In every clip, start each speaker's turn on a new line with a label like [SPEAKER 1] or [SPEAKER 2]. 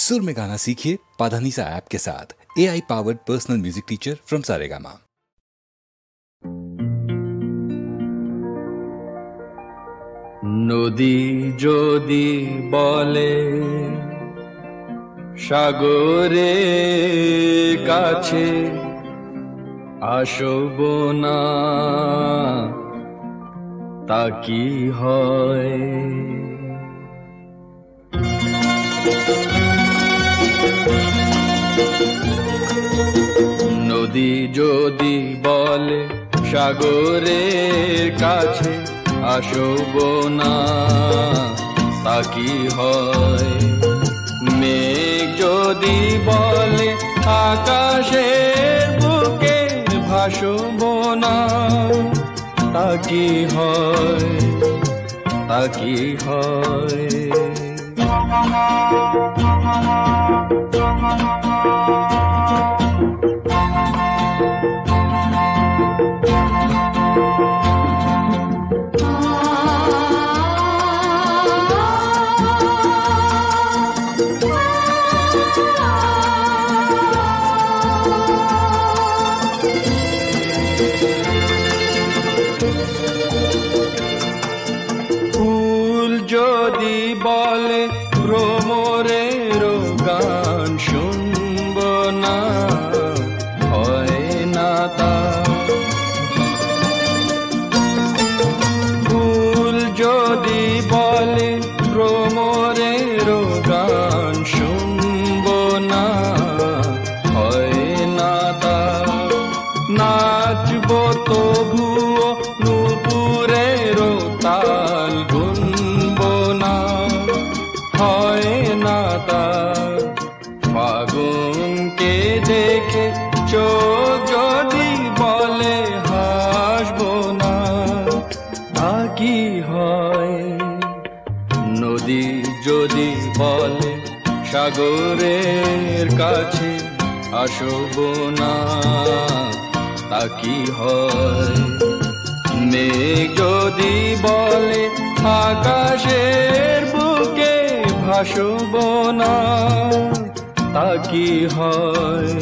[SPEAKER 1] सुर में गाना सीखिए पाधानीसा ऐप के साथ। AI powered personal music teacher from Saregama.
[SPEAKER 2] নদী যদি বলে সাগরে কাছে আসব না, তা কি হয়? নদী যদি বলে সাগরের কাছে আসব না, তা কি হয়? মেঘ যদি বলে আকাশের বুকে ভাসব না, তা কি হয়? তা কি হয়? ফুল যদি বলে ভ্রমরের গান শুনব না, হয় না তা। ফুল যদি বলে ভ্রমরের গান শুনব না, হয় না তা। নাচব তবুও নুপুরের তাল গুনব না, হয় না তা। ফাগুনকে দেখে চোখ যদি বলে হাসব না, তা কি হয়? নদী যদি বলে সাগরের কাছে আসব না, তা কি হয়? মেঘ যদি বলে আকাশের বুকে ভাসব না, তা কি হয়?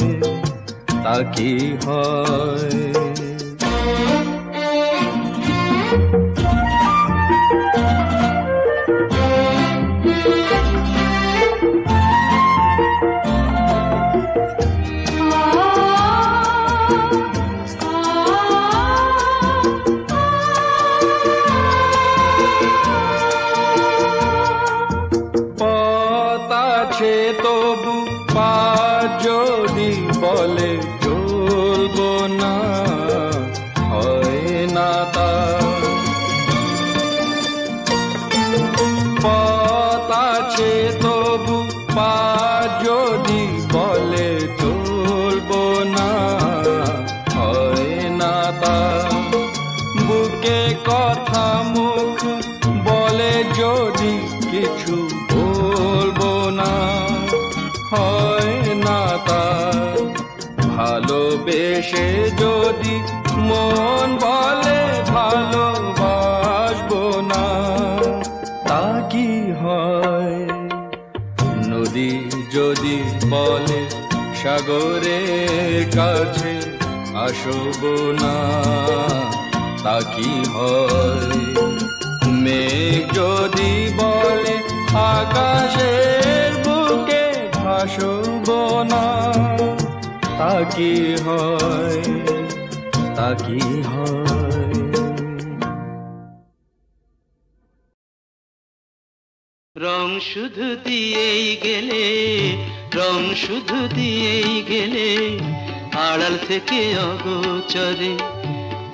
[SPEAKER 2] তা কি হয়? তবু পা যদি বলে চলব না, হয় না তা। পথ আছে তবু পা যদি বলে চলব না, হয় না তা। বুকে কথা মুখ বলে যদি কিছু বলবো না, হয় না তা। ভালোবেসে যদি মন বলে ভালোবাসবো না, তা কি হয়? নদী যদি বলে সাগরের কাছে আসব না, তা কি হয়? মেঘ যদি বলে আকাশের বুকে ভাসব না, তা কি হয়? তা কি হয়?
[SPEAKER 3] রং শুধু দিয়েই গেলে, রং শুধু দিয়েই গেলে, আড়াল থেকে অগোচরে।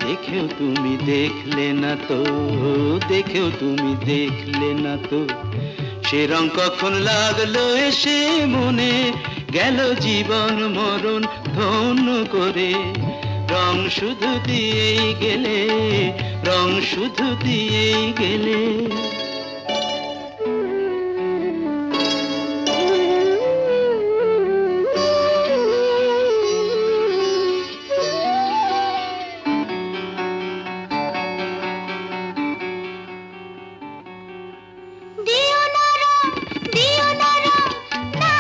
[SPEAKER 3] দেখেও তুমি দেখলে না তো, দেখেও তুমি দেখলে না তো। সে রং কখন লাগলো এসে মনে, গেল জীবন মরণ ধন্য করে। রং শুধু দিয়েই গেলে, রং শুধু দিয়েই গেলে।
[SPEAKER 4] দিও না রং, দিও না রং, না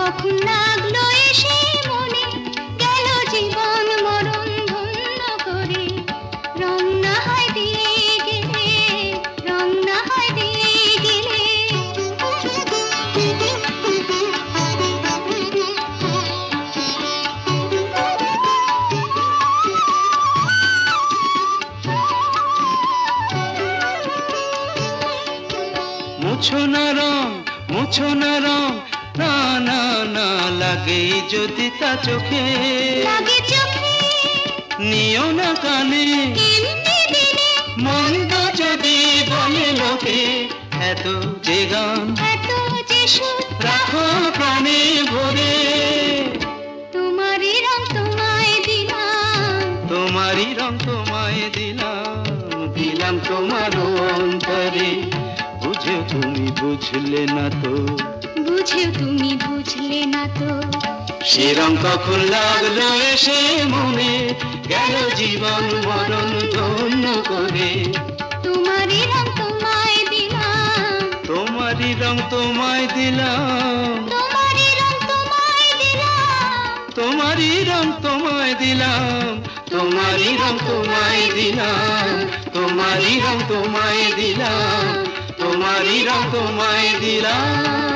[SPEAKER 4] কখন লাগলো এসে মনে গেল জীবন মরণ ধন্য করে রং না হয় দিয়ে গেলে রং না হয় দিয়ে গেলে
[SPEAKER 3] মুছো না রং না না না লাগে যদি তা চোখে
[SPEAKER 4] লাগে চোখে
[SPEAKER 3] নিও না কানে
[SPEAKER 4] এমনি দিনে
[SPEAKER 3] মন্দ যদি বলে লোকে এত যে গান
[SPEAKER 4] এত যে সুর
[SPEAKER 3] রাখো প্রাণে ভরে
[SPEAKER 4] তোমারই রং তোমায় দিলাম
[SPEAKER 3] তোমারই রং তোমায় দিলাম তোমার অন্তরে বুঝে তুমি বুঝলে না তো
[SPEAKER 4] বুঝেও তুমি বুঝলে না তো
[SPEAKER 3] সে রং কখন লাগলো এসে মনে গেল জীবন মরণ ধন্য করে
[SPEAKER 4] তোমারই রং তোমায় দিলাম
[SPEAKER 3] তোমারই রং তোমায় দিলাম
[SPEAKER 4] তোমারই রং তোমায় দিলাম
[SPEAKER 3] তোমারই রং তোমায় দিলাম তোমারই রং তোমায় দিলাম তোমারই রং তোমায় দিলাম তোমারই রং তোমায় দিলাম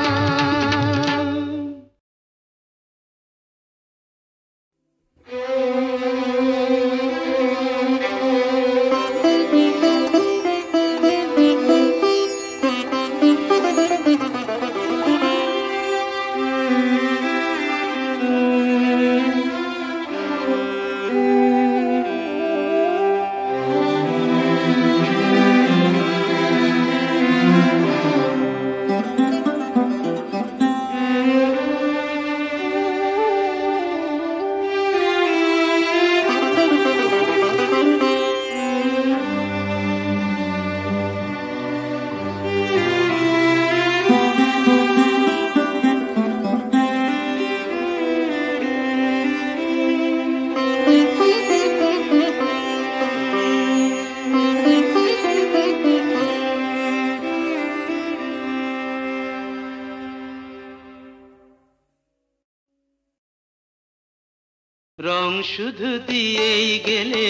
[SPEAKER 3] রং শুধু দিয়েই গেলে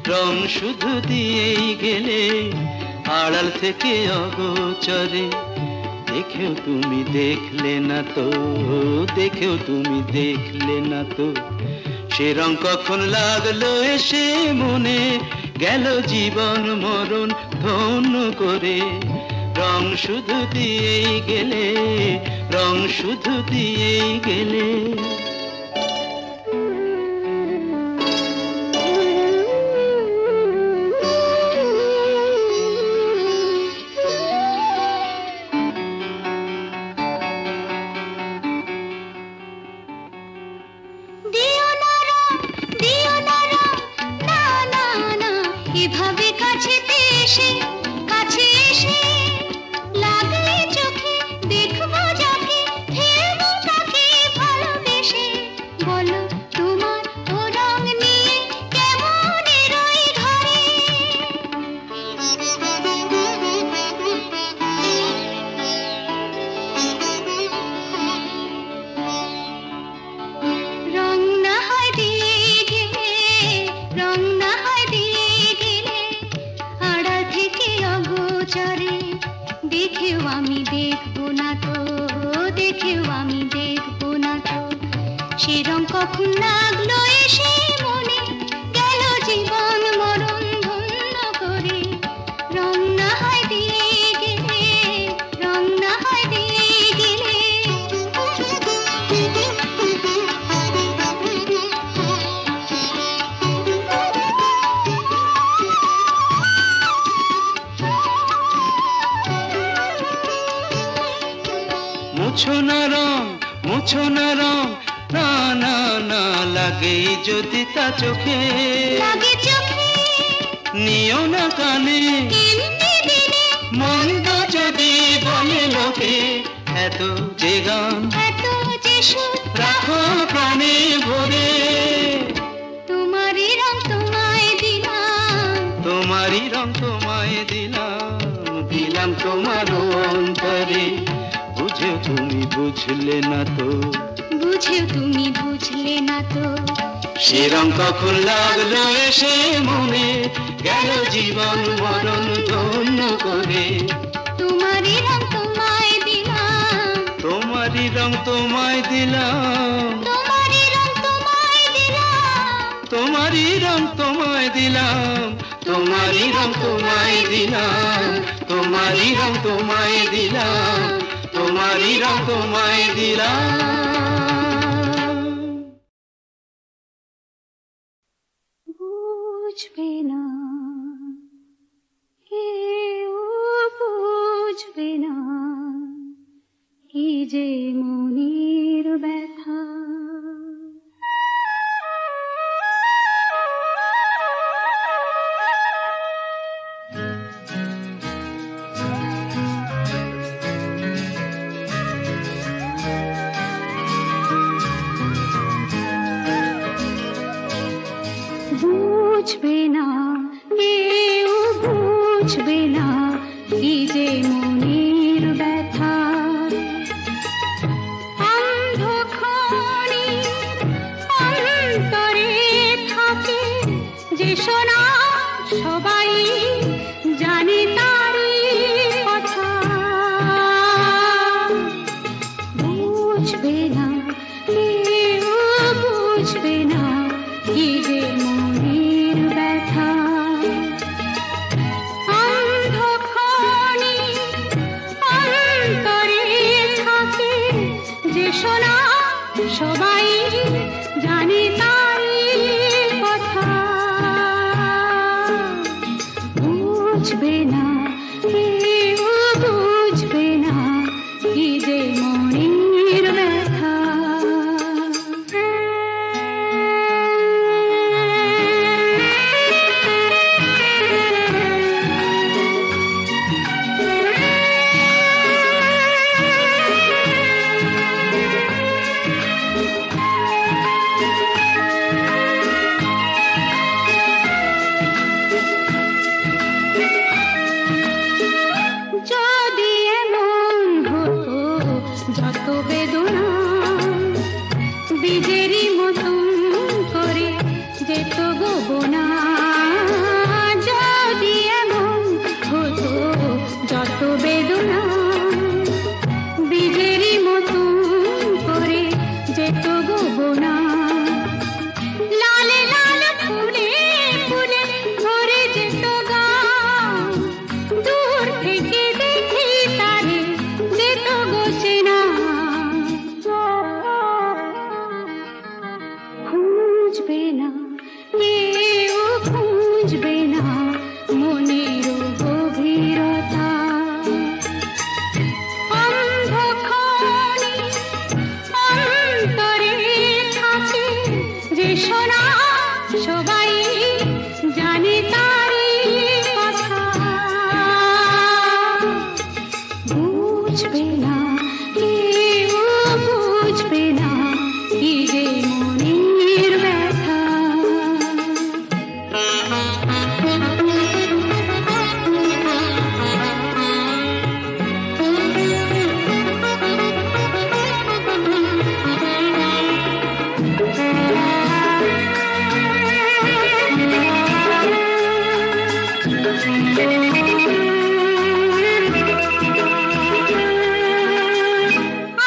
[SPEAKER 3] রং শুধু দিয়েই গেলে আড়াল থেকে অগোচরে দেখেও তুমি দেখলে না তো দেখেও তুমি দেখলে না তো সে রং কখন লাগলো এসে মনে গেল জীবন মরণ ধন্য করে রং শুধু দিয়েই গেলে রং শুধু দিয়েই গেলে
[SPEAKER 4] এভাবে কাছে এসে লাগলে চোখে দেখবো যাকে ফেলবো তাকে ভালোবেসে বলো তোমার ও রং নিয়ে কেমন এরই ঘরে রং না হয় দিয়ে গেলে রং না হয় দিয়ে অগোচরে দেখেও আমি দেখবো না তো দেখেও আমি দেখবো না তো সে রং কখন লাগলো এসে মনে গেল জীবন মরণ ধন্য করে রং না হয় দিয়ে গেলে রং না হয় দিয়ে গেলে
[SPEAKER 3] মুছো না রং না না না লাগে যদি তা চোখে
[SPEAKER 4] লাগে চোখে
[SPEAKER 3] নিও না কানে
[SPEAKER 4] এমনি দিনে
[SPEAKER 3] মন্দ যদি বলে লোকে এত যে গান
[SPEAKER 4] এত যে সুর
[SPEAKER 3] রাখো প্রাণে ভরে
[SPEAKER 4] তোমারই রং তোমায় দিলাম
[SPEAKER 3] তোমারই রং তোমায় দিলাম তোমার অন্তরে বুঝে তুমি বুঝলে না তো,
[SPEAKER 4] বুঝেও তুমি বুঝলে না তো।
[SPEAKER 3] সে রং কখন লাগলো এসে মনে, গেল জীবন মরণ ধন্য করে।
[SPEAKER 4] তোমারই রং তোমায় দিলাম,
[SPEAKER 3] তোমারই রং তোমায় দিলাম,
[SPEAKER 4] তোমারই রং তোমায় দিলাম,
[SPEAKER 3] তোমারই রং তোমায় দিলাম, তোমারই রং তোমায় দিলাম, তোমারই রং তোমায় দিলাম, তোমারই রং তোমায় দিলাম।
[SPEAKER 4] বুঝবে না কেউ, বুঝবে না কি যে মনের ব্যথা। বুঝবে না কেউ, বুঝবে না কি যে মনের ব্যথা। অন্ধকারে অন্তরে থাকে যে শোনা, সবাই জানে তারই কথা। বুঝবে না কেউ, বুঝবে না কি যে মনের ব্যথা। অন্ধকারে অন্তরে থাকে যে শোনা, সবাই জানে তারই কথা। বুঝবে না কেউ, বুঝবে না কি যে মনের ব্যথা। যদি এমন হতো যত বেদনা বীজেরই মতন করে যেত গোবনা। যদি এমন হতো যত বেদনা বীজেরই মতন করে যেত গোবনা। লালে লাল ফুলে ফুলে ভরে যেত গান, দূর থেকে দেখি তারে যেত গোচেনা। খুঁজবে না কেউ, খুঁজবে না মনের গভীরতা। অন্ধকারে অন্তরে থাকে যে শোনা, সবাই জানে তারই কথা। বুঝবে না কেউ, বুঝবে না কি যে মনের ব্যথা।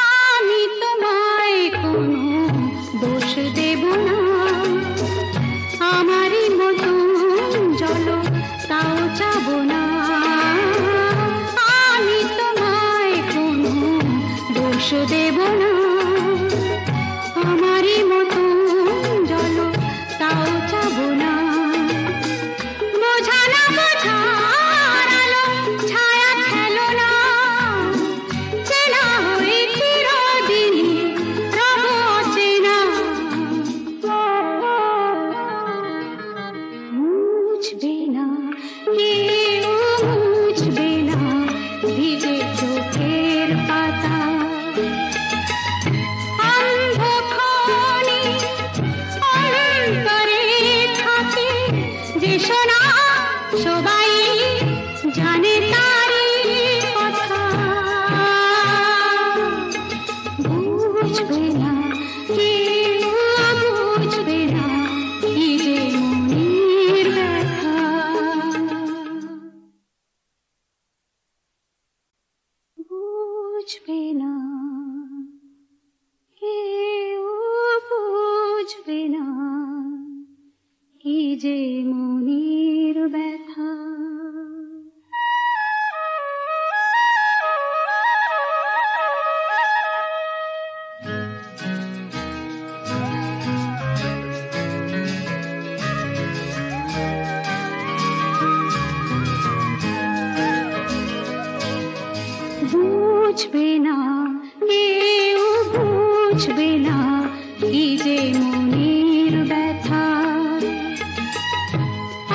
[SPEAKER 4] আমি তোমায় কোনো দোষ দেব না, আমারই মতন চলো তাও চাব না। আমি তোমায় কোনো দোষ দেব না, আমারই মতন চলো তাও চাব না। বোঝা না বোঝার আলো ছায়া খেলো না, চেনা হয়ে চিরদিনই রব অচেনা। বুঝবে না কেউ, বুঝবে না ভিজে চোখের পাতা। অন্ধকারে অন্তরে থাকে যে শোনা, সবাই জানে তারই কথা। যে মনের ব্যথা। বুঝবে না কেউ, বুঝবে না কি যে মনের ব্যথা।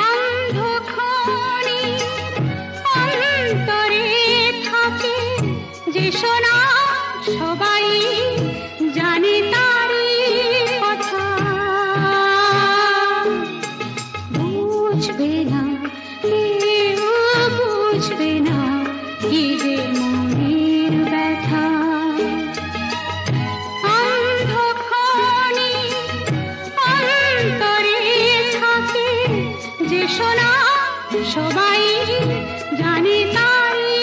[SPEAKER 4] অন্ধক্ষণে অন্তরে থাকে যে শোনা, সবাই জানে তারই কথা। বুঝবে না কেউ, বুঝবে না কি যে মনের ব্যথা। অন্ধক্ষণে অন্তরে থাকে যে শোনা, সবাই জানে তারই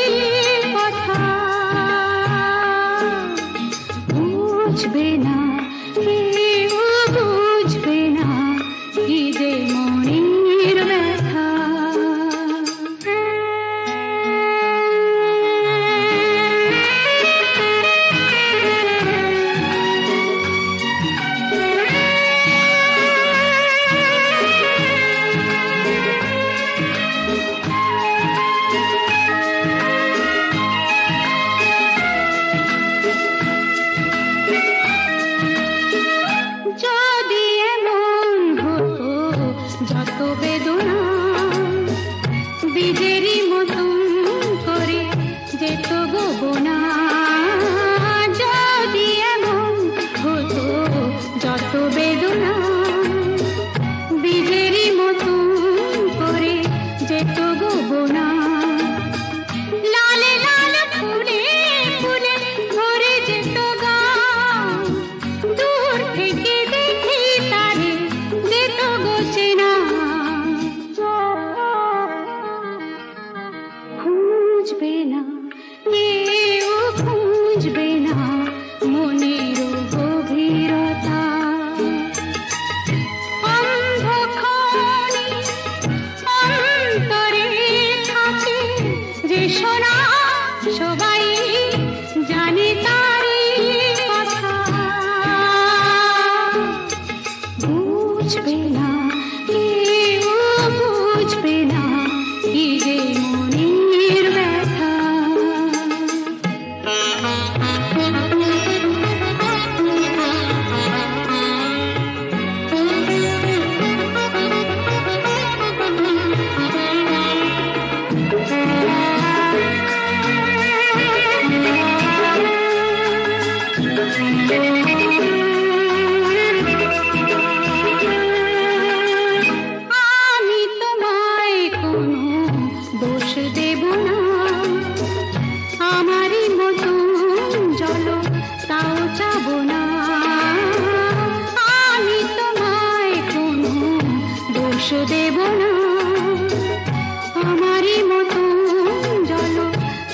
[SPEAKER 4] কথা। বুঝবে না কেউ, বুঝবে না কি যে মনের ব্যথা। যদি এমন হতো যত বেদনা বীজেরই মতন করে যেত গোবনা। যদি এমন হতো যত বেদনা বীজেরই মতন করে যেত গোবনা। লালে লাল ফুলে ফুলে ভরে যেত গান, দূর থেকে দেখি তারে যেত গোচেনা। খুঁজবে না কেউ, খুঁজবে না মনের গভীরতা। অন্ধক্ষণে অন্তরে থাকে যে শোনা, সবাই জানে তারই কথা। বুঝবে না কেউ, বুঝবে না কি যে মনের ব্যথা। আমি তোমায় কোনো দোষ দেব না, আমারই মতন জল তাও চাব না। আমি তোমায় কোনো দোষ দেব না, আমারই মতন জল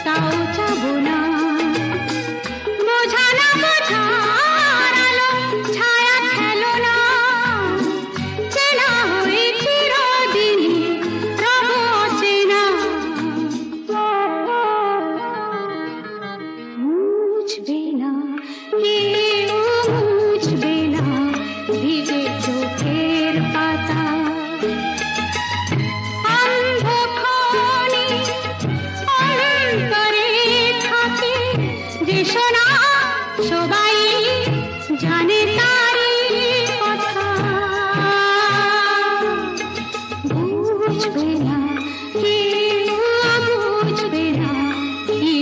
[SPEAKER 4] তাও চাব না। বোঝা না বোঝার আলো ছায়া খেলো না, চেনা হয়ে চিরদিনই রব অচেনা। বুঝবে না কেউ, বুঝবে না ভিজে চোখের পাতা। অন্ধক্ষণে অন্তরে থাকে যে শোনা, সবাই জানে তারই কথা। বুঝবে না কেউ, বুঝবে না কি